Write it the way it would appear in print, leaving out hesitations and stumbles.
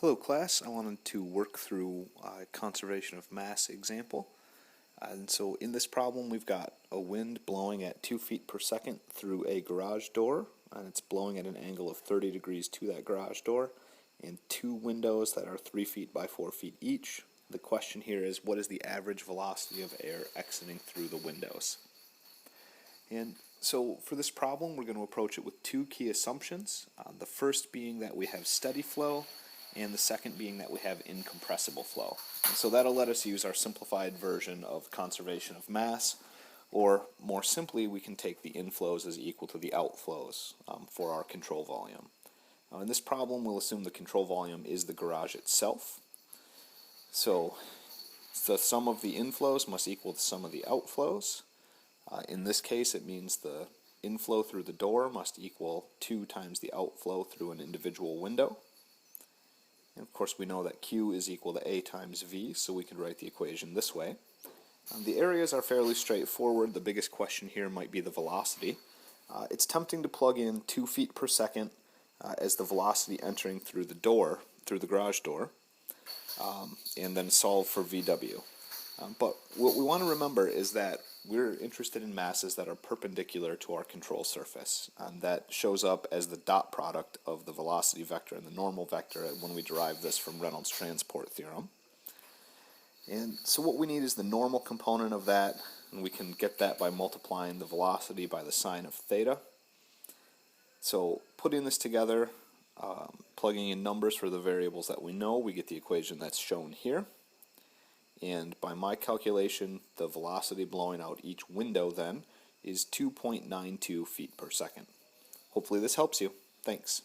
Hello class, I wanted to work through a conservation of mass example. And so in this problem we've got a wind blowing at 2 feet per second through a garage door, and it's blowing at an angle of 30 degrees to that garage door, and two windows that are 3 feet by 4 feet each. The question here is, what is the average velocity of air exiting through the windows? And so for this problem we're going to approach it with two key assumptions. The first being that we have steady flow, and the second being that we have incompressible flow. And so that'll let us use our simplified version of conservation of mass, or more simply we can take the inflows as equal to the outflows for our control volume. Now in this problem we'll assume the control volume is the garage itself. So the sum of the inflows must equal the sum of the outflows. In this case it means the inflow through the door must equal 2 times the outflow through an individual window. And of course we know that Q is equal to A times V, so we could write the equation this way. The areas are fairly straightforward. The biggest question here might be the velocity. It's tempting to plug in 2 feet per second as the velocity entering through the door, through the garage door, and then solve for VW. But what we want to remember is that we're interested in masses that are perpendicular to our control surface, and that shows up as the dot product of the velocity vector and the normal vector when we derive this from Reynolds transport theorem. And so what we need is the normal component of that, and we can get that by multiplying the velocity by the sine of theta. So putting this together, plugging in numbers for the variables that we know, we get the equation that's shown here. And by my calculation, the velocity blowing out each window then is 2.92 feet per second. Hopefully this helps you. Thanks.